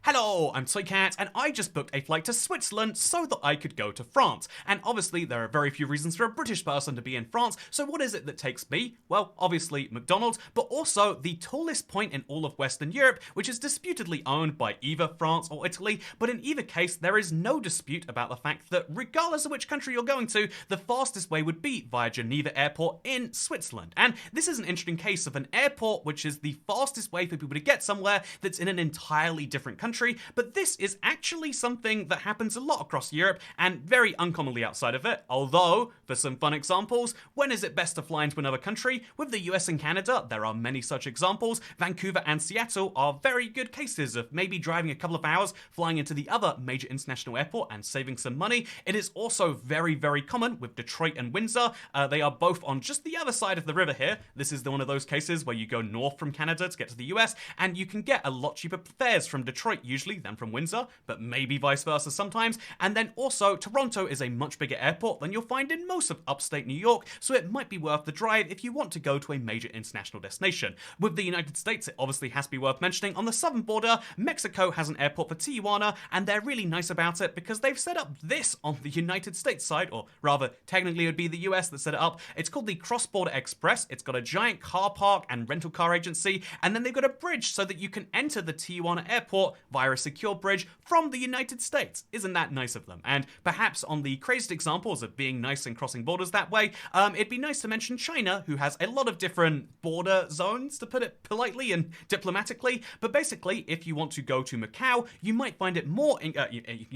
Hello, I'm Toycat, and I just booked a flight to Switzerland so that I could go to France. And obviously, there are very few reasons for a British person to be in France, so what is it that takes me? Well, obviously McDonald's, but also the tallest point in all of Western Europe, which is disputedly owned by either France or Italy, but in either case, there is no dispute about the fact that regardless of which country you're going to, the fastest way would be via Geneva Airport in Switzerland. And this is an interesting case of an airport which is the fastest way for people to get somewhere that's in an entirely different country. But this is actually something that happens a lot across Europe and very uncommonly outside of it. Although, for some fun examples, when is it best to fly into another country? With the US and Canada, there are many such examples. Vancouver and Seattle are very good cases of maybe driving a couple of hours, flying into the other major international airport and saving some money. It is also very, very common with Detroit and Windsor. They are both on just the other side of the river here. This is one of those cases where you go north from Canada to get to the US, and you can get a lot cheaper fares from Detroit usually than from Windsor, but maybe vice versa sometimes. And then also, Toronto is a much bigger airport than you'll find in most of upstate New York, so it might be worth the drive if you want to go to a major international destination. With the United States, it obviously has to be worth mentioning. On the southern border, Mexico has an airport for Tijuana, and they're really nice about it because they've set up this on the United States side, or rather, technically it would be the US that set it up. It's called the Cross Border Express. It's got a giant car park and rental car agency, and then they've got a bridge so that you can enter the Tijuana airport via a secure bridge from the United States. Isn't that nice of them? And perhaps on the craziest examples of being nice and crossing borders that way, it'd be nice to mention China, who has a lot of different border zones, to put it politely and diplomatically. But basically, if you want to go to Macau, you might find it more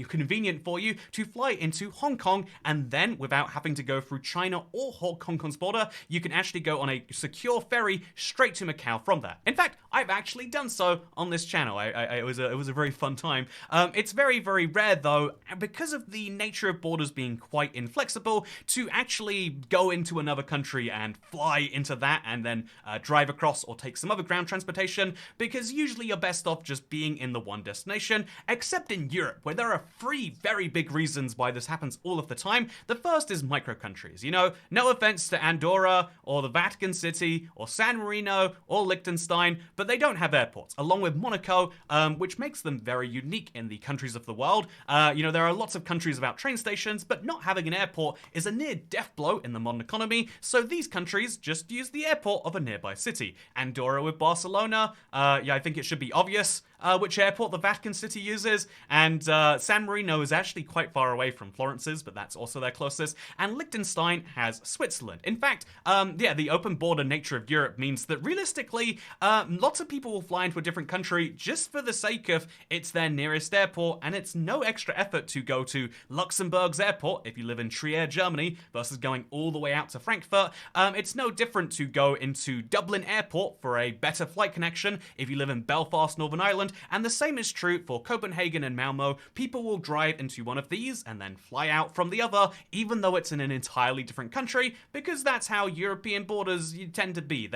convenient for you to fly into Hong Kong, and then without having to go through China or Hong Kong's border, you can actually go on a secure ferry straight to Macau from there. In fact, I've actually done so on this channel. It was a very fun time. It's very, very rare though, because of the nature of borders being quite inflexible, to actually go into another country and fly into that and then drive across or take some other ground transportation, because usually you're best off just being in the one destination, except in Europe, where there are three very big reasons why this happens all of the time. The first is micro countries. You know, no offense to Andorra or the Vatican City or San Marino or Liechtenstein, but they don't have airports, along with Monaco, which makes them very unique in the countries of the world. There are lots of countries without train stations, but not having an airport is a near death blow in the modern economy, so these countries just use the airport of a nearby city. Andorra with Barcelona, I think it should be obvious which airport the Vatican City uses, and San Marino is actually quite far away from Florence's, but that's also their closest, and Liechtenstein has Switzerland. In fact, the open border nature of Europe means that realistically, lots of people will fly into a different country just for the sake of it's their nearest airport, and it's no extra effort to go to Luxembourg's airport if you live in Trier, Germany, versus going all the way out to Frankfurt. It's no different to go into Dublin Airport for a better flight connection if you live in Belfast, Northern Ireland, and the same is true for Copenhagen and Malmo. People will drive into one of these and then fly out from the other, even though it's in an entirely different country, because that's how European borders tend to be.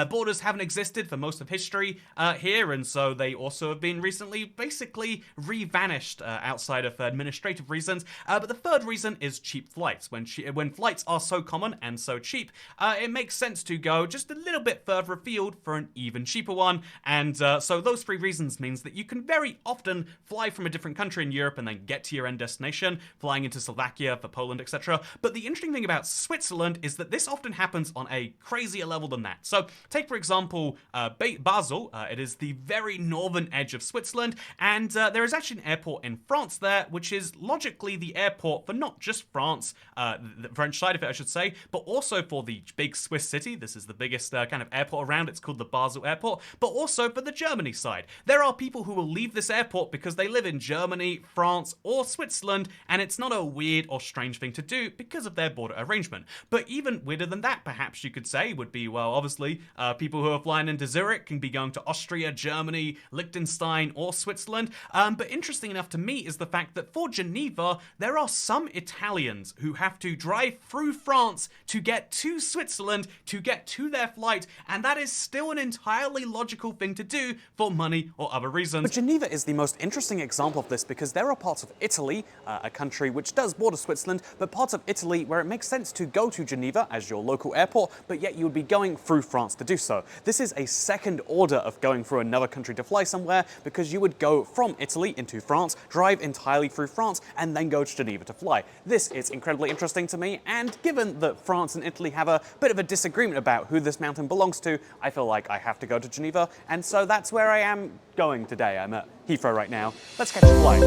Borders haven't existed for most of history here, and so they also have been recently basically re-vanished outside of administrative reasons. But the third reason is cheap flights. When flights are so common and so cheap, it makes sense to go just a little bit further afield for an even cheaper one. And so those three reasons means that you can very often fly from a different country in Europe and then get to your end destination, flying into Slovakia for Poland, etc. But the interesting thing about Switzerland is that this often happens on a crazier level than that. So take, for example, Basel. It is the very northern edge of Switzerland, and there is actually an airport in France there, which is logically the airport for not just France, the French side of it, I should say, but also for the big Swiss city. This is the biggest kind of airport around. It's called the Basel Airport, but also for the Germany side. There are people who will leave this airport because they live in Germany, France, or Switzerland, and it's not a weird or strange thing to do because of their border arrangement. But even weirder than that, perhaps you could say, would be, well, obviously, people who are flying into Zurich can be going to Austria, Germany, Liechtenstein, or Switzerland. But interesting enough to me is the fact that for Geneva, there are some Italians who have to drive through France to get to Switzerland to get to their flight, and that is still an entirely logical thing to do for money or other other reasons. But Geneva is the most interesting example of this because there are parts of Italy, a country which does border Switzerland, but parts of Italy where it makes sense to go to Geneva as your local airport, but yet you would be going through France to do so. This is a second order of going through another country to fly somewhere because you would go from Italy into France, drive entirely through France, and then go to Geneva to fly. This is incredibly interesting to me, and given that France and Italy have a bit of a disagreement about who this mountain belongs to, I feel like I have to go to Geneva, and so that's where I am going today. I'm at Heathrow right now. Let's catch a flight.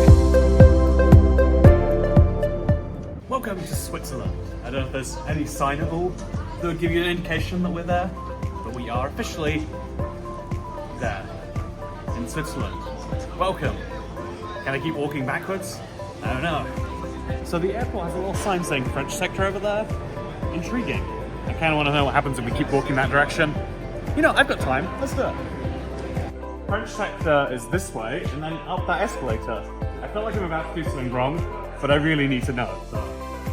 Welcome to Switzerland. I don't know if there's any signable that would give you an indication that we're there, but we are officially there, in Switzerland. Welcome. Can I keep walking backwards? I don't know. So the airport has a little sign saying French sector over there. Intriguing. I kind of want to know what happens if we keep walking that direction. You know, I've got time. Let's do it. French sector is this way, and then up that escalator. I feel like I'm about to do something wrong, but I really need to know. So.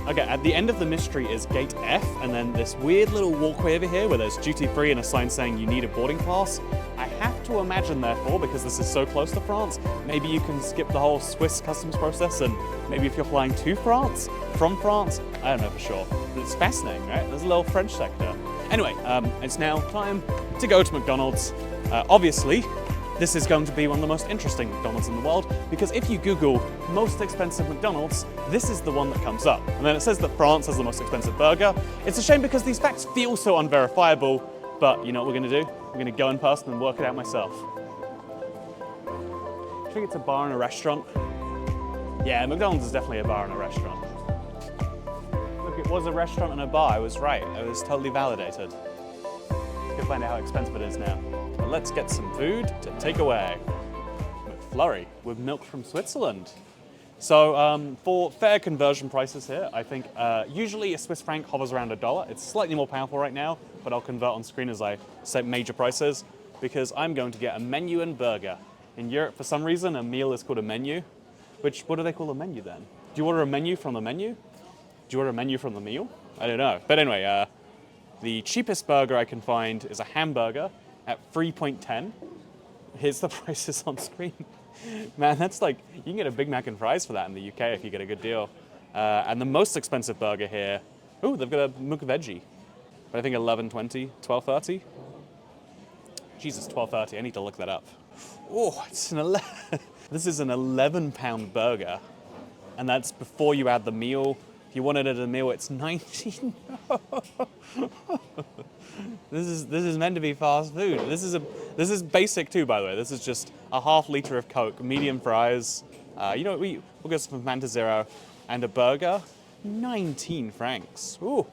Okay, at the end of the mystery is gate F, and then this weird little walkway over here where there's duty-free and a sign saying you need a boarding pass. I have to imagine, therefore, because this is so close to France, maybe you can skip the whole Swiss customs process, and maybe if you're flying to France, from France, I don't know for sure. But it's fascinating, right? There's a little French sector. Anyway, it's now time to go to McDonald's. Obviously, this is going to be one of the most interesting McDonald's in the world, because if you Google most expensive McDonald's, this is the one that comes up. And then it says that France has the most expensive burger. It's a shame because these facts feel so unverifiable, but you know what we're gonna do? We're gonna go in person and work it out myself. Do you think it's a bar and a restaurant? Yeah, McDonald's is definitely a bar and a restaurant. Look, it was a restaurant and a bar, I was right. I was totally validated. Let's go find out how expensive it is now. But let's get some food to take away. McFlurry with milk from Switzerland. So for fair conversion prices here, I think usually a Swiss franc hovers around $1. It's slightly more powerful right now, but I'll convert on screen as I say major prices because I'm going to get a menu and burger. In Europe, for some reason, a meal is called a menu. What do they call a menu then? Do you order a menu from the menu? Do you order a menu from the meal? I don't know. But anyway, the cheapest burger I can find is a hamburger at 3.10. Here's the prices on screen. Man, that's like, you can get a Big Mac and fries for that in the UK if you get a good deal. And the most expensive burger here, ooh, they've got a McVeggie. But I think 11.20, 12.30. Jesus, 12.30, I need to look that up. Oh, it's this is an £11 burger. And that's before you add the meal. If you wanted it at a meal, it's 19. This is meant to be fast food. This is basic too, by the way. This is just a ½ liter of Coke, medium fries. You know what? We'll get some Fanta Zero and a burger. 19 francs. Ooh.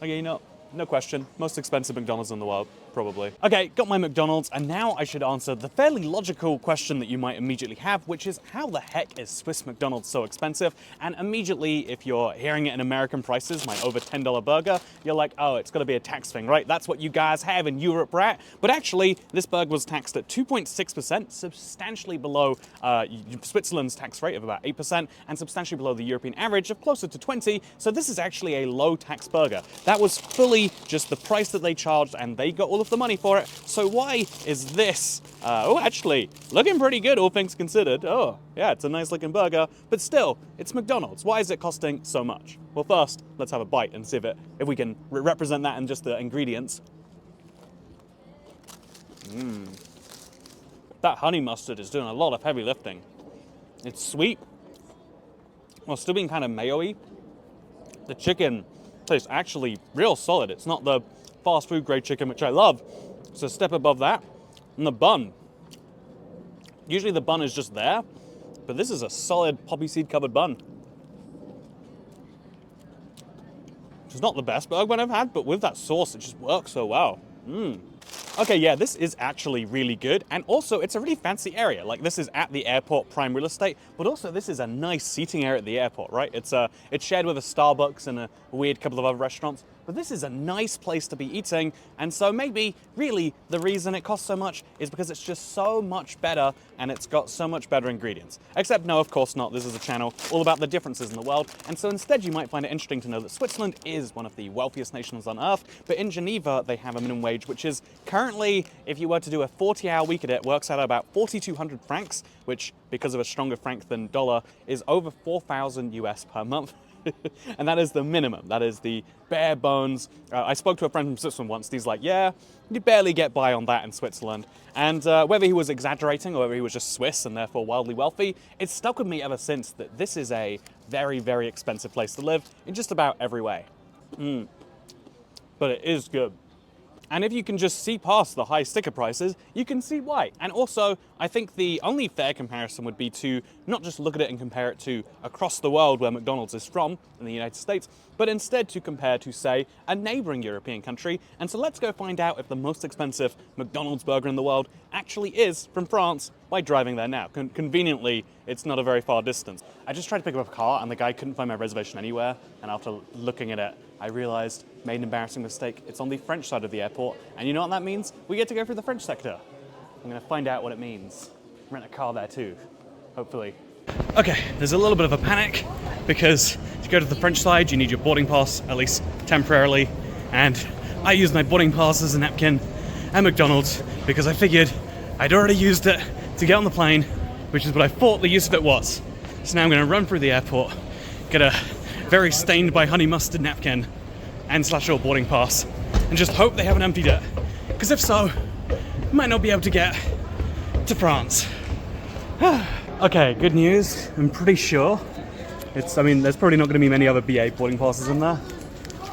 Okay, you know, no question. Most expensive McDonald's in the world, probably. Okay, got my McDonald's, and now I should answer the fairly logical question that you might immediately have, which is how the heck is Swiss McDonald's so expensive? And immediately, if you're hearing it in American prices, my over $10 burger, you're like, oh, it's gotta be a tax thing, right? That's what you guys have in Europe, right? But actually, this burger was taxed at 2.6%, substantially below Switzerland's tax rate of about 8%, and substantially below the European average of closer to 20, so this is actually a low tax burger. That was fully just the price that they charged, and they got all of the money for it. So why is this? Oh, actually, looking pretty good, all things considered. Oh, yeah, it's a nice looking burger, but still, it's McDonald's. Why is it costing so much? Well, first, let's have a bite and see if we can represent that in just the ingredients. That honey mustard is doing a lot of heavy lifting. It's sweet, while still being kind of mayo-y. The chicken tastes actually real solid. It's not the fast food grade chicken, which I love. It's a step above that. And the bun. Usually the bun is just there, but this is a solid poppy seed covered bun. Which is not the best burger I've had, but with that sauce, it just works so well. Okay, yeah, this is actually really good. And also, it's a really fancy area. Like, this is at the airport prime real estate, but also this is a nice seating area at the airport, right? It's shared with a Starbucks and a weird couple of other restaurants. but this is a nice place to be eating, and so maybe, really, the reason it costs so much is because it's just so much better, and it's got so much better ingredients. Except, no, of course not. This is a channel all about the differences in the world, and so instead you might find it interesting to know that Switzerland is one of the wealthiest nations on Earth, but in Geneva they have a minimum wage, which is currently, if you were to do a 40-hour week at it, works out at about 4,200 francs, which, because of a stronger franc than dollar, is over 4,000 US per month. And that is the minimum. That is the bare bones. I spoke to a friend from Switzerland once. He's like, yeah, you barely get by on that in Switzerland. And whether he was exaggerating or whether he was just Swiss and therefore wildly wealthy, it's stuck with me ever since that this is a very, very expensive place to live in just about every way. But it is good. And if you can just see past the high sticker prices, you can see why. And also, I think the only fair comparison would be to not just look at it and compare it to across the world where McDonald's is from, in the United States, but instead to compare to, say, a neighboring European country. And so let's go find out if the most expensive McDonald's burger in the world actually is from France by driving there now. Conveniently, it's not a very far distance. I just tried to pick up a car and the guy couldn't find my reservation anywhere. And after looking at it, I realized, made an embarrassing mistake. It's on the French side of the airport. And you know what that means? We get to go through the French sector. I'm gonna find out what it means. Rent a car there too, hopefully. Okay, there's a little bit of a panic because to go to the French side, you need your boarding pass, at least temporarily. And I used my boarding pass as a napkin at McDonald's because I figured I'd already used it to get on the plane, which is what I thought the use of it was. So now I'm gonna run through the airport, get a very stained by honey mustard napkin and slash your boarding pass, and just hope they haven't emptied it. Because if so, I might not be able to get to France. Okay, good news. I'm pretty sure there's probably not going to be many other BA boarding passes in there.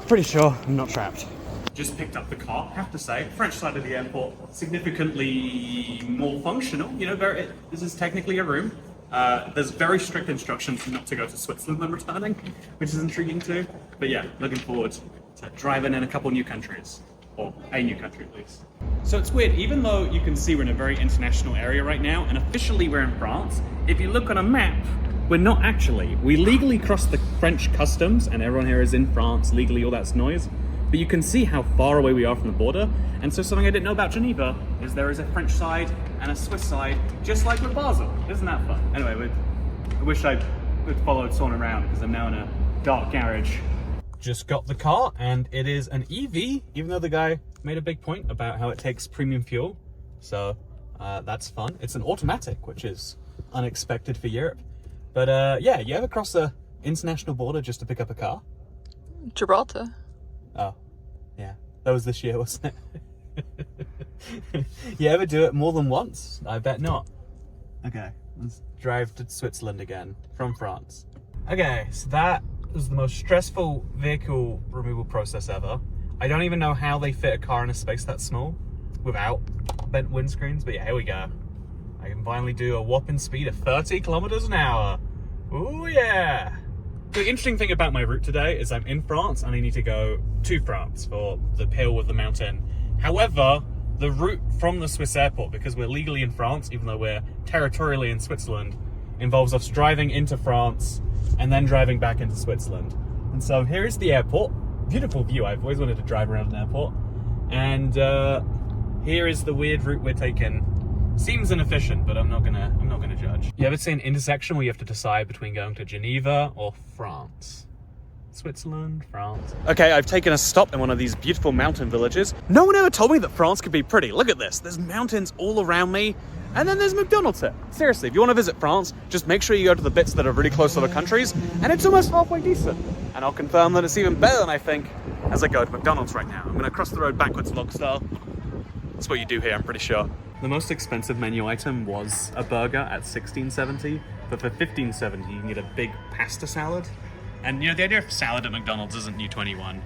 Pretty sure I'm not trapped. Just picked up the car, have to say. French side of the airport, significantly more functional. You know, this is technically a room. There's very strict instructions not to go to Switzerland when returning, which is intriguing too. But yeah, looking forward to driving in a couple new countries. Or a new country, at least. So it's weird, even though you can see we're in a very international area right now, and officially we're in France, if you look on a map, we're not actually. We legally crossed the French customs, and everyone here is in France, legally, all that's noise. But you can see how far away we are from the border, and so something I didn't know about Geneva is there is a French side and a Swiss side, just like with Basel. Isn't that fun? Anyway, I wish I had followed someone around, because I'm now in a dark garage. Just got the car, and it is an EV, even though the guy made a big point about how it takes premium fuel. So that's fun. It's an automatic, which is unexpected for Europe. But yeah, you ever cross the international border just to pick up a car? Gibraltar. Oh, yeah. That was this year, wasn't it? You ever do it more than once? I bet not. Okay, let's drive to Switzerland again from France. Okay, so that was the most stressful vehicle removal process ever. I don't even know how they fit a car in a space that small without bent windscreens, but yeah, here we go. I can finally do a whopping speed of 30 kilometers an hour. Ooh, yeah. The interesting thing about my route today is I'm in France and I need to go to France for the hill with the mountain. However, the route from the Swiss airport, because we're legally in France, even though we're territorially in Switzerland, involves us driving into France and then driving back into Switzerland. And so here is the airport. Beautiful view. I've always wanted to drive around an airport. And here is the weird route we're taking. Seems inefficient, but I'm not gonna judge. You ever see an intersection where you have to decide between going to Geneva or France? Switzerland, France. Okay, I've taken a stop in one of these beautiful mountain villages. No one ever told me that France could be pretty. Look at this. There's mountains all around me. And then there's McDonald's here. Seriously, if you want to visit France, just make sure you go to the bits that are really close to other countries, and it's almost halfway decent. And I'll confirm that it's even better than I think as I go to McDonald's right now. I'm gonna cross the road backwards vlog style. That's what you do here, I'm pretty sure. The most expensive menu item was a burger at $16.70, but for $15.70 you can get a big pasta salad. And you know, the idea of salad at McDonald's isn't new to anyone,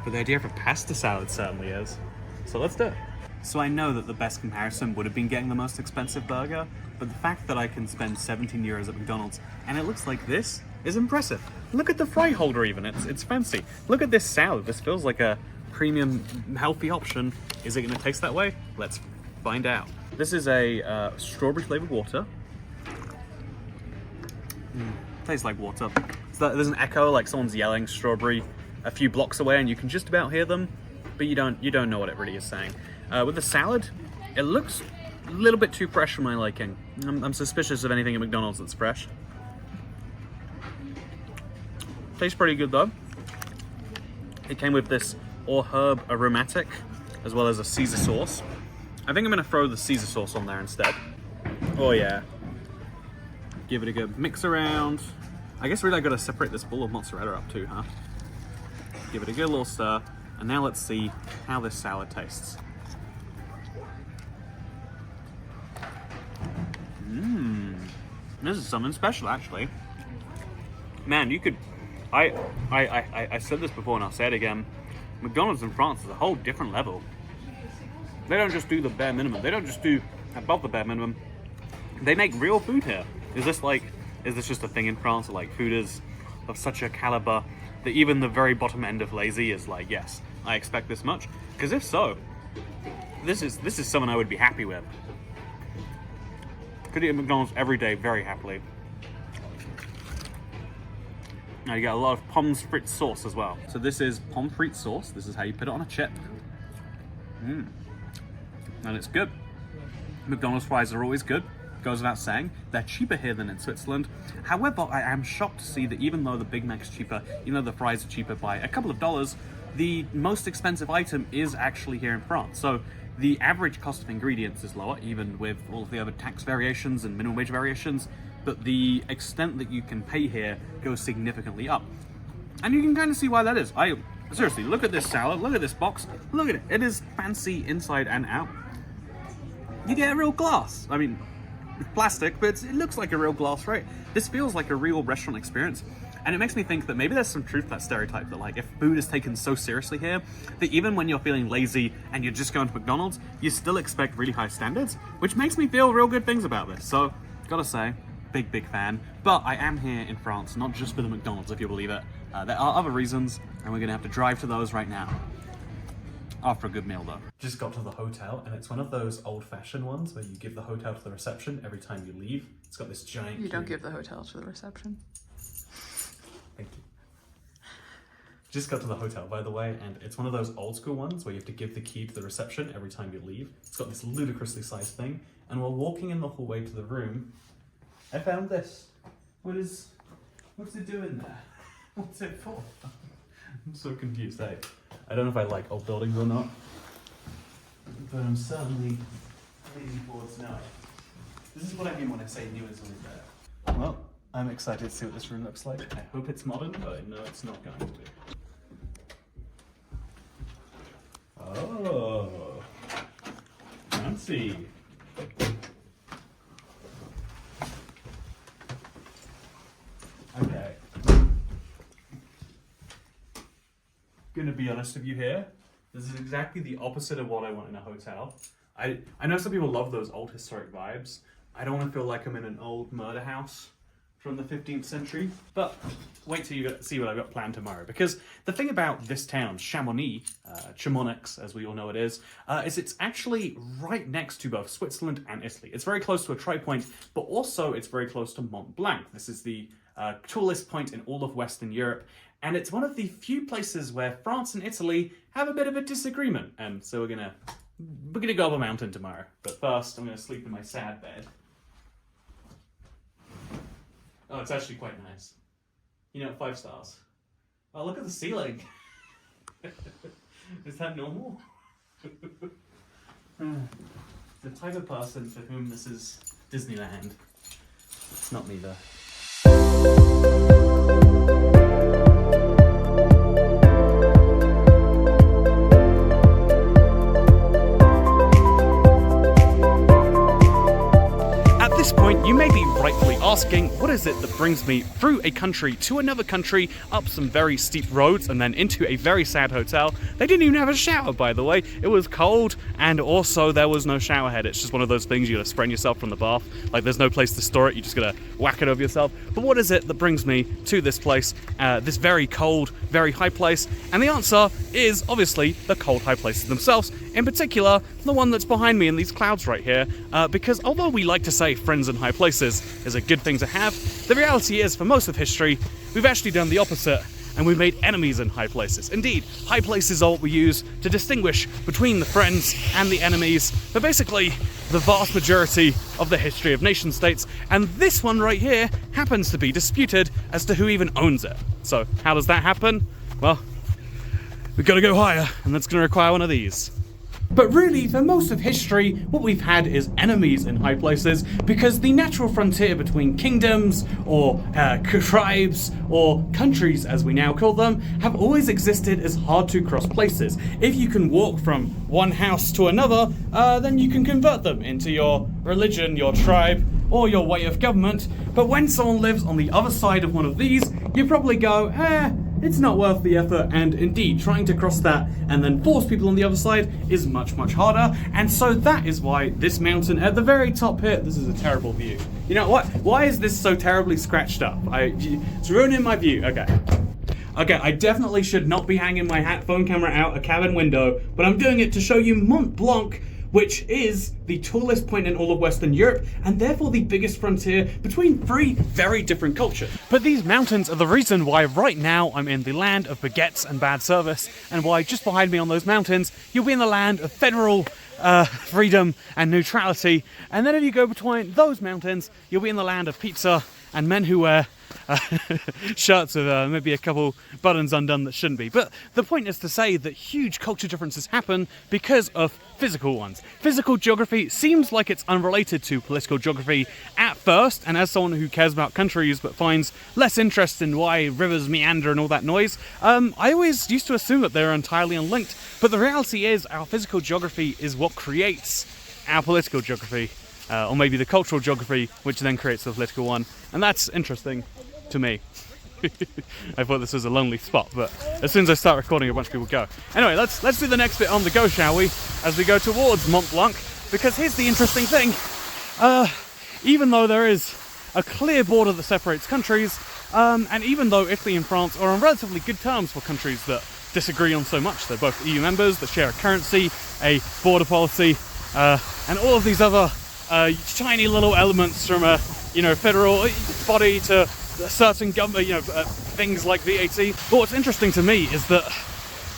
but the idea of a pasta salad certainly is. So let's do it. So I know that the best comparison would have been getting the most expensive burger, but the fact that I can spend 17 euros at McDonald's and it looks like this is impressive. Look at the fry holder even, it's fancy. Look at this salad, this feels like a premium healthy option. Is it gonna taste that way? Let's find out. This is a strawberry flavored water. Tastes like water. So there's an echo, like someone's yelling strawberry a few blocks away and you can just about hear them, but you don't know what it really is saying. With the salad, it looks a little bit too fresh for my liking. I'm suspicious of anything at McDonald's that's fresh. Tastes pretty good though. It came with this herb aromatic, as well as a Caesar sauce. I think I'm gonna throw the Caesar sauce on there instead. Oh yeah. Give it a good mix around. I guess really I gotta separate this bowl of mozzarella up too, huh? Give it a good little stir, and now let's see how this salad tastes. This is something special actually. Man, you could, I said this before and I'll say it again, McDonald's in France is a whole different level. They don't just do the bare minimum. They don't just do above the bare minimum. They make real food here. Is this just a thing in France that like food is of such a caliber that even the very bottom end of lazy is like, yes, I expect this much? Because if so, this is someone I would be happy with. Could eat at McDonald's every day very happily. Now you got a lot of pommes frites sauce as well. So this is pommes frites sauce. This is how you put it on a chip. And it's good. McDonald's fries are always good. Goes without saying. They're cheaper here than in Switzerland. However, I am shocked to see that even though the Big Mac's cheaper, even though the fries are cheaper by a couple of dollars, the most expensive item is actually here in France. So the average cost of ingredients is lower, even with all of the other tax variations and minimum wage variations, but the extent that you can pay here goes significantly up. And you can kind of see why that is. Seriously, look at this salad, look at this box, look at it. It is fancy inside and out. You get a real glass. I mean, plastic, but it looks like a real glass, right? This feels like a real restaurant experience. And it makes me think that maybe there's some truth to that stereotype that like if food is taken so seriously here, that even when you're feeling lazy and you're just going to McDonald's, you still expect really high standards, which makes me feel real good things about this. So, gotta say, big fan. But I am here in France, not just for the McDonald's, if you believe it. There are other reasons, and we're gonna have to drive to those right now. After a good meal though. Just got to the hotel, and it's one of those old-fashioned ones where you give the hotel to the reception every time you leave. It's got this giant You don't key. give the hotel to the reception. Thank you. Just got to the hotel, by the way, and it's one of those old school ones where you have to give the key to the reception every time you leave. It's got this ludicrously sized thing, and while walking in the hallway to the room, I found this. What's it doing there? What's it for? I'm so confused, eh? I don't know if I like old buildings or not, but I'm certainly leaning towards no. This is what I mean when I say new is always better. Well, I'm excited to see what this room looks like. I hope it's modern, but I know it's not going to be. Oh, fancy. Okay. Gonna be honest with you here. This is exactly the opposite of what I want in a hotel. I know some people love those old historic vibes. I don't want to feel like I'm in an old murder house from the 15th century. But wait till you see what I've got planned tomorrow. Because the thing about this town, Chamonix, as we all know it is it's actually right next to both Switzerland and Italy. It's very close to a tri-point, but also it's very close to Mont Blanc. This is the tallest point in all of Western Europe. And it's one of the few places where France and Italy have a bit of a disagreement. And so we're gonna go up a mountain tomorrow. But first, I'm gonna sleep in my sad bed. Oh, it's actually quite nice. You know, 5 stars. Oh, look at the ceiling. Is that normal? The type of person for whom this is Disneyland. It's not me though. At this point, you may be rightfully asking, what is it that brings me through a country to another country, up some very steep roads, and then into a very sad hotel? They didn't even have a shower, by the way. It was cold, and also there was no shower head. It's just one of those things you gotta sprain yourself from the bath. Like, there's no place to store it, you just gotta whack it over yourself. But what is it that brings me to this place, this very cold, very high place? And the answer is, obviously, the cold, high places themselves. In particular, the one that's behind me in these clouds right here, because although we like to say friends in high places is a good thing to have, the reality is, for most of history, we've actually done the opposite, and we made enemies in high places. Indeed, high places are what we use to distinguish between the friends and the enemies, but basically the vast majority of the history of nation states, and this one right here happens to be disputed as to who even owns it. So how does that happen? Well, we've got to go higher, and that's going to require one of these. But really, for most of history, what we've had is enemies in high places, because the natural frontier between kingdoms, or tribes, or countries as we now call them, have always existed as hard-to-cross places. If you can walk from one house to another, then you can convert them into your religion, your tribe, or your way of government. But when someone lives on the other side of one of these, you probably go, it's not worth the effort, and indeed, trying to cross that and then force people on the other side is much, much harder. And so that is why this mountain at the very top here, this is a terrible view. You know what? Why is this so terribly scratched up? It's ruining my view. Okay, I definitely should not be hanging my phone camera out a cabin window, but I'm doing it to show you Mont Blanc, which is the tallest point in all of Western Europe, and therefore the biggest frontier between three very different cultures. But these mountains are the reason why right now I'm in the land of baguettes and bad service, and why just behind me on those mountains, you'll be in the land of federal freedom and neutrality, and then if you go between those mountains, you'll be in the land of pizza and men who wear shirts with maybe a couple buttons undone that shouldn't be. But the point is to say that huge culture differences happen because of physical ones. Physical geography seems like it's unrelated to political geography at first, and as someone who cares about countries but finds less interest in why rivers meander and all that noise, I always used to assume that they're entirely unlinked. But the reality is our physical geography is what creates our political geography. Or maybe the cultural geography, which then creates the political one. And that's interesting to me. I thought this was a lonely spot, but as soon as I start recording, a bunch of people go. Anyway, let's do the next bit on the go, shall we? As we go towards Mont Blanc, because here's the interesting thing. Even though there is a clear border that separates countries, and even though Italy and France are on relatively good terms for countries that disagree on so much, they're both EU members, that share a currency, a border policy, and all of these other tiny little elements from a federal body to certain government things like VAT. But what's interesting to me is that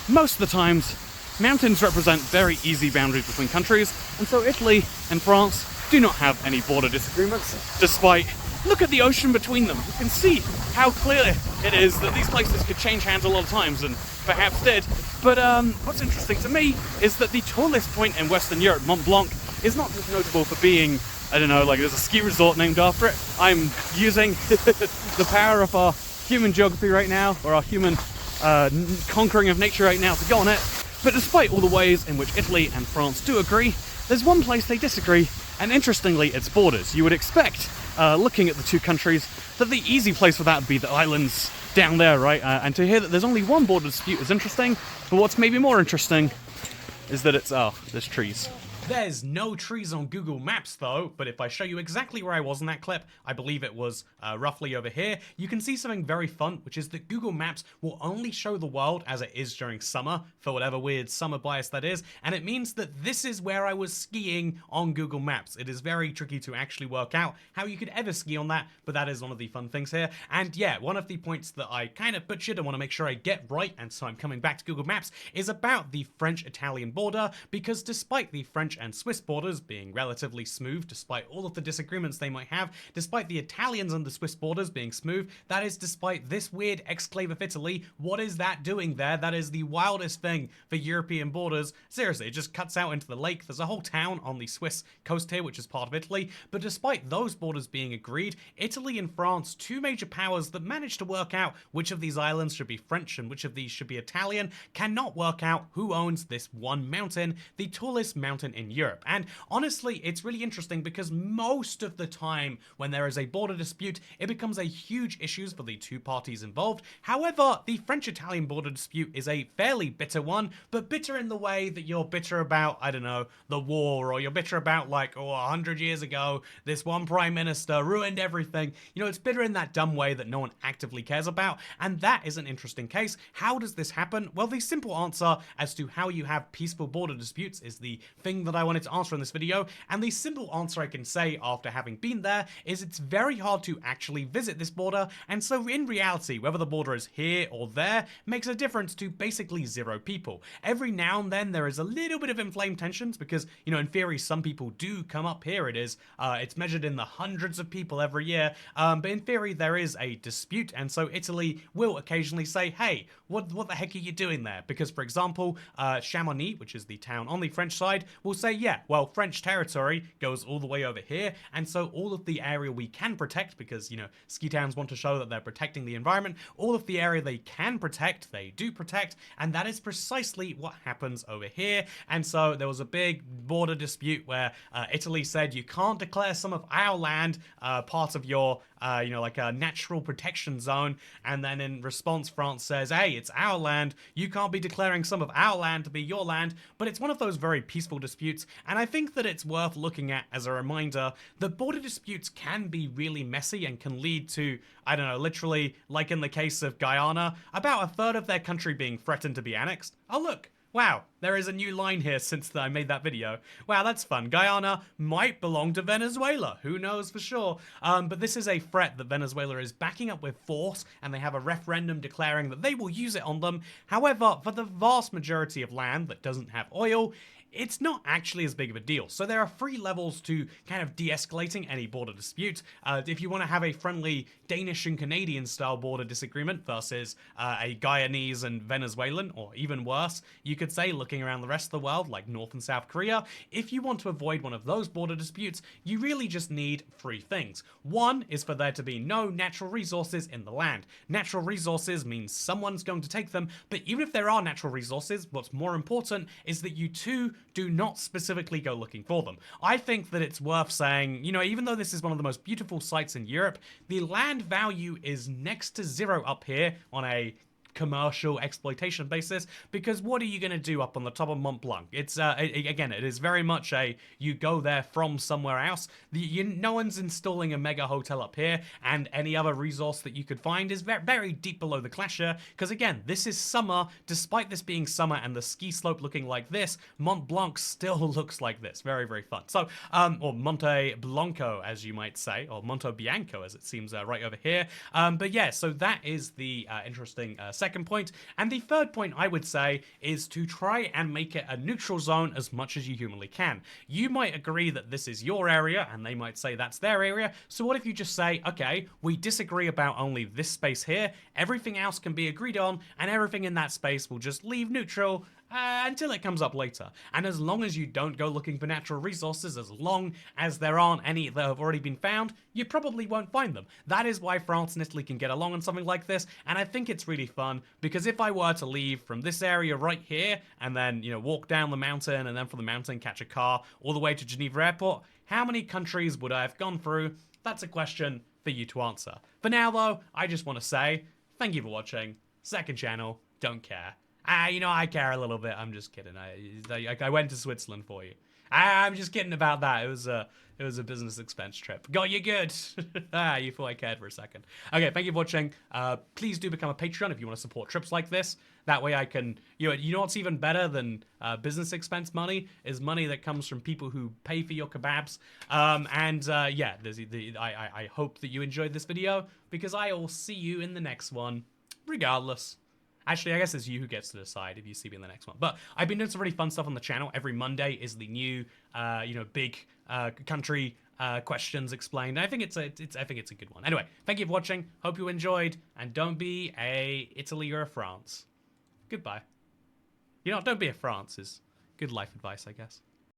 most of the times mountains represent very easy boundaries between countries, and so Italy and France do not have any border disagreements, despite look at the ocean between them. You can see how clear it is that these places could change hands a lot of times, and perhaps did. But what's interesting to me is that the tallest point in Western Europe, Mont Blanc, is not just notable for being, I don't know, like there's a ski resort named after it. I'm using the power of our human geography right now, or our human conquering of nature right now to go on it. But despite all the ways in which Italy and France do agree, there's one place they disagree, and interestingly, it's borders. You would expect, looking at the two countries, that the easy place for that would be the islands down there, right? And to hear that there's only one border dispute is interesting, but what's maybe more interesting is that there's trees. There's no trees on Google Maps though, but if I show you exactly where I was in that clip, I believe it was roughly over here, you can see something very fun, which is that Google Maps will only show the world as it is during summer, for whatever weird summer bias that is, and it means that this is where I was skiing on Google Maps. It is very tricky to actually work out how you could ever ski on that, but that is one of the fun things here. And yeah, one of the points that I kind of butchered and want to make sure I get right, and so I'm coming back to Google Maps, is about the French-Italian border, because despite the French and Swiss borders being relatively smooth, despite all of the disagreements they might have, despite the Italians and the Swiss borders being smooth, that is despite this weird exclave of Italy. What is that doing there? That is the wildest thing for European borders. Seriously, it just cuts out into the lake. There's a whole town on the Swiss coast here, which is part of Italy, but despite those borders being agreed, Italy and France, two major powers that managed to work out which of these islands should be French and which of these should be Italian, cannot work out who owns this one mountain, the tallest mountain in Europe. And honestly, it's really interesting because most of the time when there is a border dispute, it becomes a huge issue for the two parties involved. However, the French-Italian border dispute is a fairly bitter one, but bitter in the way that you're bitter about, I don't know, the war, or you're bitter about like, 100 years ago, this one prime minister ruined everything. You know, it's bitter in that dumb way that no one actively cares about, and that is an interesting case. How does this happen? Well, the simple answer as to how you have peaceful border disputes is the thing that that I wanted to answer in this video, and the simple answer I can say after having been there is it's very hard to actually visit this border, and so in reality, whether the border is here or there makes a difference to basically 0 people. Every now and then there is a little bit of inflamed tensions because, you know, in theory some people do come up here. It's measured in the hundreds of people every year, but in theory there is a dispute, and so Italy will occasionally say, hey, what the heck are you doing there? Because, for example, Chamonix, which is the town on the French side, will say, yeah, well, French territory goes all the way over here, and so all of the area we can protect, because, you know, ski towns want to show that they're protecting the environment, all of the area they can protect, they do protect, and that is precisely what happens over here. And so there was a big border dispute where Italy said you can't declare some of our land part of your, you know, like a natural protection zone, and then in response France says, hey, it's our land, you can't be declaring some of our land to be your land. But it's one of those very peaceful disputes, and I think that it's worth looking at as a reminder that border disputes can be really messy and can lead to, I don't know, literally, like in the case of Guyana, about a third of their country being threatened to be annexed. Oh look, wow, there is a new line here since I made that video. Wow, that's fun. Guyana might belong to Venezuela. Who knows for sure? But this is a threat that Venezuela is backing up with force, and they have a referendum declaring that they will use it on them. However, for the vast majority of land that doesn't have oil, it's not actually as big of a deal. So there are 3 levels to kind of de-escalating any border dispute. If you want to have a friendly Danish and Canadian style border disagreement versus a Guyanese and Venezuelan, or even worse, you could say looking around the rest of the world like North and South Korea, if you want to avoid one of those border disputes, you really just need 3 things. One is for there to be no natural resources in the land. Natural resources means someone's going to take them, but even if there are natural resources, what's more important is that you two do not specifically go looking for them. I think that it's worth saying, you know, even though this is one of the most beautiful sites in Europe, the land value is next to 0 up here on a commercial exploitation basis, because what are you going to do up on the top of Mont Blanc? It's again, it is very much a you go there from somewhere else. No one's installing a mega hotel up here, and any other resource that you could find is very, very deep below the glacier, because again, this is summer. Despite this being summer and the ski slope looking like this, Mont Blanc still looks like this. Very, very fun. So, or Monte Blanco, as you might say, or Monte Bianco, as it seems right over here. But yeah, so that is the interesting second point. And the third point I would say is to try and make it a neutral zone as much as you humanly can. You might agree that this is your area, and they might say that's their area. So what if you just say, okay, we disagree about only this space here, everything else can be agreed on, and everything in that space will just leave neutral until it comes up later. And as long as you don't go looking for natural resources, as long as there aren't any that have already been found, you probably won't find them. That is why France and Italy can get along on something like this, and I think it's really fun, because if I were to leave from this area right here, and then, you know, walk down the mountain, and then from the mountain catch a car all the way to Geneva Airport, how many countries would I have gone through? That's a question for you to answer. For now, though, I just want to say, thank you for watching. Second channel, don't care. You know, I care a little bit. I'm just kidding. I went to Switzerland for you. I'm just kidding about that. It was a business expense trip. Got you good. You thought I cared for a second. Okay, thank you for watching. Please do become a Patreon if you want to support trips like this. That way I can, you know what's even better than business expense money is money that comes from people who pay for your kebabs. Yeah, I hope that you enjoyed this video, because I will see you in the next one, regardless. Actually, I guess it's you who gets to decide if you see me in the next one. But I've been doing some really fun stuff on the channel. Every Monday is the new, you know, big country questions explained. I think it's a good one. Anyway, thank you for watching. Hope you enjoyed, and don't be a Italy or a France. Goodbye. You know, don't be a France is good life advice, I guess.